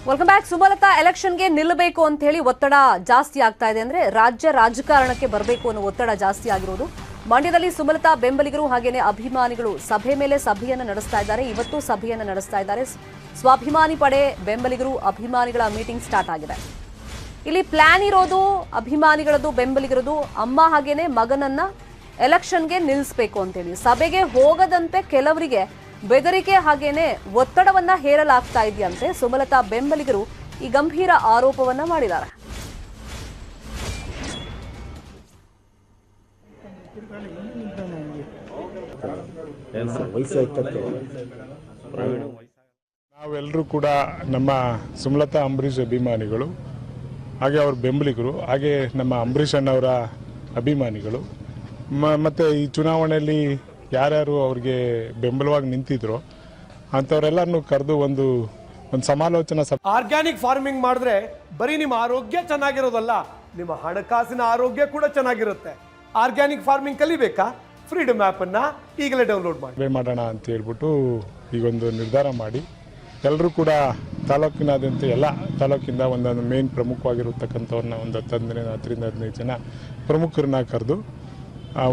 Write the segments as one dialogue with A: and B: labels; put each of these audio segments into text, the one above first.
A: Welcome back. Sumalatha ಎಲೆಕ್ಷನ್ಗೆ ನಿಲ್ಲಬೇಕು ಅಂತ ಹೇಳಿ ಒತ್ತಡ ಜಾಸ್ತಿ ಆಗ್ತಾ ಇದೆ. ಅಂದ್ರೆ ರಾಜ್ಯ ರಾಜಕಾರಣಕ್ಕೆ ಬರಬೇಕು ಅನ್ನೋ ಒತ್ತಡ ಜಾಸ್ತಿ ಆಗಿರೋದು. ಮಂಡ್ಯದಲ್ಲಿ ಸುಮಲತಾ ಬೆಂಬಲಿಗರು ಹಾಗೇನೆ ಅಭಿಮಾನಿಗಳು ಸಭೆ ಮೇಲೆ ಸಭೆಯನ್ನು ನಡೆಸ್ತಾ ಇದ್ದಾರೆ. ಇವತ್ತು ಸಭೆಯನ್ನು ನಡೆಸ್ತಾ ಇದ್ದಾರೆ. ಸ್ವಾಭಿಮಾನಿ ಪಡೆ ಬೆಂಬಲಿಗರು ಅಭಿಮಾನಿಗಳ ಮೀಟಿಂಗ್ ಸ್ಟಾರ್ಟ್ ಆಗಿದೆ. ಇಲ್ಲಿ ಪ್ಲಾನ್ ಇರೋದು ಅಭಿಮಾನಿಗಳದ್ದು ಬೆಂಬಲಿಗರದು ಅಮ್ಮ ಹಾಗೇನೆ ಮಗನನ್ನ ಎಲೆಕ್ಷನ್ಗೆ ನಿಲ್ಲಿಸಬೇಕು ಅಂತ ಹೇಳಿ. ಸಭೆಗೆ ಹೋಗದಂತೆ ಕೆಲವರಿಗೆ ಬೆದರಿಕೆ ಹಾಗೇನೆ ಒತ್ತಡವನ್ನ ಹೇರಲಾಗ್ತಾ ಇದೆಯಂತೆ. ಸುಮಲತಾ ಬೆಂಬಲಿಗರು ಈ ಗಂಭೀರ ಆರೋಪವನ್ನ ಮಾಡಿದ್ದಾರೆ.
B: ನಾವೆಲ್ಲರೂ ಕೂಡ ನಮ್ಮ ಸುಮಲತಾ ಅಂಬರೀಷ್ ಅಭಿಮಾನಿಗಳು, ಹಾಗೆ ಅವ್ರ ಬೆಂಬಲಿಗರು, ಹಾಗೆ ನಮ್ಮ ಅಂಬರೀಷ್ ಅಣ್ಣವರ ಅಭಿಮಾನಿಗಳು, ಮತ್ತು ಈ ಚುನಾವಣೆಯಲ್ಲಿ ಯಾರ್ಯಾರು ಅವ್ರಿಗೆ ಬೆಂಬಲವಾಗಿ ನಿಂತಿದ್ರು ಅಂಥವರೆಲ್ಲರನ್ನು ಕರೆದು ಒಂದು ಸಮಾಲೋಚನಾ ಸಭೆ.
C: ಆರ್ಗ್ಯಾನಿಕ್ ಫಾರ್ಮಿಂಗ್ ಮಾಡಿದ್ರೆ ಬರೀ ನಿಮ್ಮ ಆರೋಗ್ಯ ಚೆನ್ನಾಗಿರೋದಲ್ಲ, ನಿಮ್ಮ ಹಣಕಾಸಿನ ಆರೋಗ್ಯ ಕೂಡ ಚೆನ್ನಾಗಿರುತ್ತೆ. Organic farming ಕಲಿಬೇಕಾ? ಫ್ರೀಡಮ್ ಆ್ಯಪನ್ನು ಈಗಲೇ ಡೌನ್ಲೋಡ್ ಮಾಡೋಣ
B: ಅಂತ ಹೇಳ್ಬಿಟ್ಟು ಈಗೊಂದು ನಿರ್ಧಾರ ಮಾಡಿ ಎಲ್ಲರೂ ಕೂಡ ತಾಲೂಕಿನಾದ್ಯಂತ ಎಲ್ಲ ತಾಲೂಕಿಂದ ಒಂದೊಂದು ಮೇನ್ ಪ್ರಮುಖವಾಗಿರತಕ್ಕಂಥವ್ರನ್ನ ಒಂದು 10-15 ಜನ ಪ್ರಮುಖರನ್ನ ಕರೆದು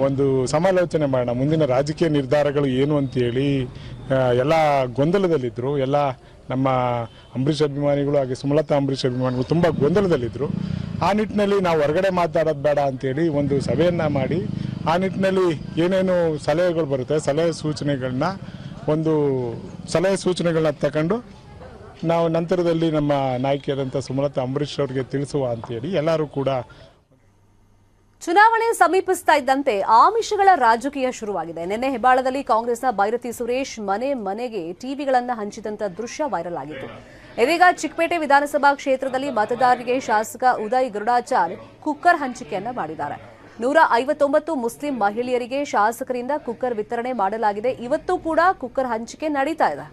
B: ಒಂದು ಸಮಾಲೋಚನೆ ಮಾಡೋಣ. ಮುಂದಿನ ರಾಜಕೀಯ ನಿರ್ಧಾರಗಳು ಏನು ಅಂತೇಳಿ ಎಲ್ಲ ಗೊಂದಲದಲ್ಲಿದ್ದರು. ಎಲ್ಲ ನಮ್ಮ ಅಂಬರೀಷ್ ಅಭಿಮಾನಿಗಳು ಹಾಗೆ ಸುಮಲತಾ ಅಂಬರೀಷ್ ಅಭಿಮಾನಿಗಳು ತುಂಬ ಗೊಂದಲದಲ್ಲಿದ್ದರು. ಆ ನಿಟ್ಟಿನಲ್ಲಿ ನಾವು ಹೊರಗಡೆ ಮಾತಾಡೋದು ಬೇಡ ಅಂತೇಳಿ ಒಂದು ಸಭೆಯನ್ನು ಮಾಡಿ ಆ ನಿಟ್ಟಿನಲ್ಲಿ ಏನೇನು ಸಲಹೆಗಳು ಬರುತ್ತೆ ಸಲಹೆ ಸೂಚನೆಗಳನ್ನ ತಗೊಂಡು ನಾವು ನಂತರದಲ್ಲಿ ನಮ್ಮ ನಾಯಕಿಯಾದಂಥ ಸುಮಲತಾ ಅಂಬರೀಷ್ ಅವರಿಗೆ ತಿಳಿಸುವ ಅಂತೇಳಿ ಎಲ್ಲರೂ ಕೂಡ.
A: ಚುನಾವಣೆ ಸಮೀಪಿಸ್ತಾ ಇದ್ದಂತೆ ಆಮಿಷಗಳ ರಾಜಕೀಯ ಶುರುವಾಗಿದೆ. ನಿನ್ನೆ ಹೆಬ್ಬಾಳದಲ್ಲಿ ಕಾಂಗ್ರೆಸ್ನ ಬೈರತಿ ಸುರೇಶ್ ಮನೆ ಮನೆಗೆ ಟಿವಿಗಳನ್ನು ಹಂಚಿದಂತ ದೃಶ್ಯ ವೈರಲ್ ಆಗಿತ್ತು. ಇದೀಗ ಚಿಕ್ಕಪೇಟೆ ವಿಧಾನಸಭಾ ಕ್ಷೇತ್ರದಲ್ಲಿ ಮತದಾರರಿಗೆ ಶಾಸಕ ಉದಯ್ ಗರುಡಾಚಾರ್ ಕುಕ್ಕರ್ ಹಂಚಿಕೆಯನ್ನ ಮಾಡಿದ್ದಾರೆ. 159 ಮುಸ್ಲಿಂ ಮಹಿಳೆಯರಿಗೆ ಶಾಸಕರಿಂದ ಕುಕ್ಕರ್ ವಿತರಣೆ ಮಾಡಲಾಗಿದೆ. ಇವತ್ತು ಕೂಡ ಕುಕ್ಕರ್ ಹಂಚಿಕೆ ನಡೀತಾ ಇದೆ.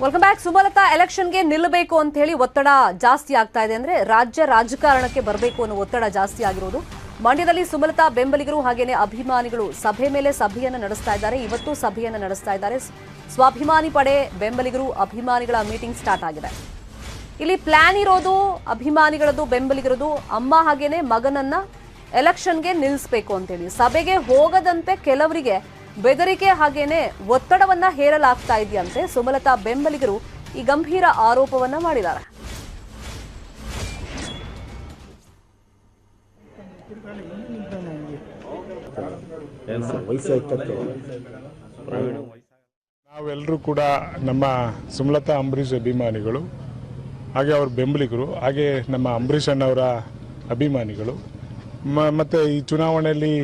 A: Welcome back. ಸುಮಲತಾ ಎಲೆಕ್ಷನ್ಗೆ ನಿಲ್ಲಬೇಕು ಅಂತ ಹೇಳಿ ಒತ್ತಡ ಜಾಸ್ತಿ ಆಗ್ತಾ ಇದೆ. ಅಂದ್ರೆ ರಾಜ್ಯ ರಾಜಕಾರಣಕ್ಕೆ ಬರಬೇಕು ಅನ್ನೋ ಒತ್ತಡ ಜಾಸ್ತಿ ಆಗಿರೋದು. ಮಂಡ್ಯದಲ್ಲಿ ಸುಮಲತಾ ಬೆಂಬಲಿಗರು ಹಾಗೇನೆ ಅಭಿಮಾನಿಗಳು ಸಭೆ ಮೇಲೆ ಸಭೆಯನ್ನು ನಡೆಸ್ತಾ ಇದ್ದಾರೆ. ಇವತ್ತು ಸಭೆಯನ್ನು ನಡೆಸ್ತಾ ಇದ್ದಾರೆ. ಸ್ವಾಭಿಮಾನಿ ಪಡೆ ಬೆಂಬಲಿಗರು ಅಭಿಮಾನಿಗಳ ಮೀಟಿಂಗ್ ಸ್ಟಾರ್ಟ್ ಆಗಿದೆ. ಇಲ್ಲಿ ಪ್ಲಾನ್ ಇರೋದು ಅಭಿಮಾನಿಗಳದ್ದು ಬೆಂಬಲಿಗರದು ಅಮ್ಮ ಹಾಗೇನೆ ಮಗನನ್ನ ಎಲೆಕ್ಷನ್ಗೆ ನಿಲ್ಲಿಸಬೇಕು ಅಂತ ಹೇಳಿ. ಸಭೆಗೆ ಹೋಗದಂತೆ ಕೆಲವರಿಗೆ ಬೆದರಿಕೆ ಹಾಗೇನೆ ಒತ್ತಡವನ್ನ ಹೇರಲಾಗ್ತಾ ಇದೆಯಂತೆ. ಸುಮಲತಾ ಬೆಂಬಲಿಗರು ಈ ಗಂಭೀರ ಆರೋಪವನ್ನ ಮಾಡಿದ್ದಾರೆ.
B: ನಾವೆಲ್ಲರೂ ಕೂಡ ನಮ್ಮ ಸುಮಲತಾ ಅಂಬರೀಷ್ ಅಭಿಮಾನಿಗಳು, ಹಾಗೆ ಅವ್ರ ಬೆಂಬಲಿಗರು, ಹಾಗೆ ನಮ್ಮ ಅಂಬರೀಷ್ ಅಣ್ಣವರ ಅಭಿಮಾನಿಗಳು, ಮತ್ತು ಈ ಚುನಾವಣೆಯಲ್ಲಿ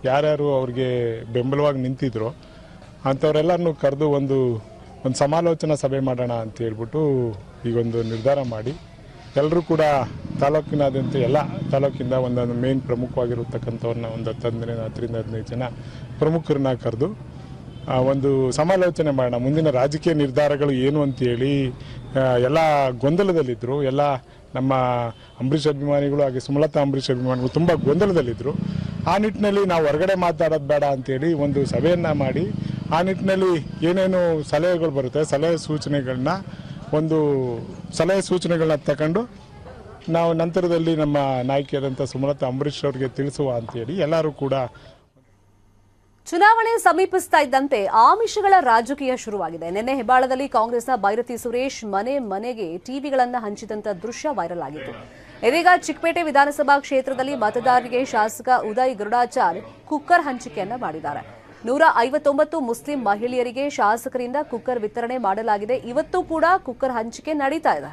B: ಯಾರ್ಯಾರು ಅವ್ರಿಗೆ ಬೆಂಬಲವಾಗಿ ನಿಂತಿದ್ರು ಅಂಥವರೆಲ್ಲರನ್ನು ಕರೆದು ಒಂದು ಸಮಾಲೋಚನಾ ಸಭೆ ಮಾಡೋಣ ಅಂತ ಹೇಳ್ಬಿಟ್ಟು ಈಗೊಂದು ನಿರ್ಧಾರ ಮಾಡಿ ಎಲ್ಲರೂ ಕೂಡ ತಾಲೂಕಿನಾದ್ಯಂತ ಎಲ್ಲ ತಾಲೂಕಿಂದ ಒಂದೊಂದು ಮೇನ್ ಪ್ರಮುಖವಾಗಿರತಕ್ಕಂಥವ್ರನ್ನ ಒಂದು 10-15 ಜನ ಪ್ರಮುಖರನ್ನ ಕರೆದು ಒಂದು ಸಮಾಲೋಚನೆ ಮಾಡೋಣ. ಮುಂದಿನ ರಾಜಕೀಯ ನಿರ್ಧಾರಗಳು ಏನು ಅಂತೇಳಿ ಎಲ್ಲ ಗೊಂದಲದಲ್ಲಿದ್ದರು. ಎಲ್ಲ ನಮ್ಮ ಅಂಬರೀಷ್ ಅಭಿಮಾನಿಗಳು ಹಾಗೆ ಸುಮಲತಾ ಅಂಬರೀಷ್ ಅಭಿಮಾನಿಗಳು ತುಂಬ ಗೊಂದಲದಲ್ಲಿದ್ದರು. ಆ ನಿಟ್ಟಿನಲ್ಲಿ ನಾವು ಹೊರಗಡೆ ಮಾತಾಡೋದು ಬೇಡ ಅಂತೇಳಿ ಒಂದು ಸಭೆಯನ್ನು ಮಾಡಿ ಆ ನಿಟ್ಟಿನಲ್ಲಿ ಏನೇನು ಸಲಹೆಗಳು ಬರುತ್ತೆ ಸಲಹೆ ಸೂಚನೆಗಳನ್ನ ತಗೊಂಡು ನಾವು ನಂತರದಲ್ಲಿ ನಮ್ಮ ನಾಯಕಿಯಾದಂಥ ಸುಮಲತಾ ಅಂಬರೀಷ್ ಅವರಿಗೆ ತಿಳಿಸುವ ಅಂತೇಳಿ ಎಲ್ಲರೂ ಕೂಡ.
A: ಚುನಾವಣೆ ಸಮೀಪಿಸ್ತಾ ಇದ್ದಂತೆ ಆಮಿಷಗಳ ರಾಜಕೀಯ ಶುರುವಾಗಿದೆ. ನಿನ್ನೆ ಹೆಬ್ಬಾಳದಲ್ಲಿ ಕಾಂಗ್ರೆಸ್ನ ಬೈರತಿ ಸುರೇಶ್ ಮನೆ ಮನೆಗೆ ಟಿವಿಗಳನ್ನು ಹಂಚಿದಂತ ದೃಶ್ಯ ವೈರಲ್ ಆಗಿತ್ತು. ಇದೀಗ ಚಿಕ್ಕಪೇಟೆ ವಿಧಾನಸಭಾ ಕ್ಷೇತ್ರದಲ್ಲಿ ಮತದಾರರಿಗೆ ಶಾಸಕ ಉದಯ್ ಗರುಡಾಚಾರ್ ಕುಕ್ಕರ್ ಹಂಚಿಕೆಯನ್ನ ಮಾಡಿದ್ದಾರೆ. 159 ಮುಸ್ಲಿಂ ಮಹಿಳೆಯರಿಗೆ ಶಾಸಕರಿಂದ ಕುಕ್ಕರ್ ವಿತರಣೆ ಮಾಡಲಾಗಿದೆ. ಇವತ್ತು ಕೂಡ ಕುಕ್ಕರ್ ಹಂಚಿಕೆ ನಡೀತಾ ಇದೆ.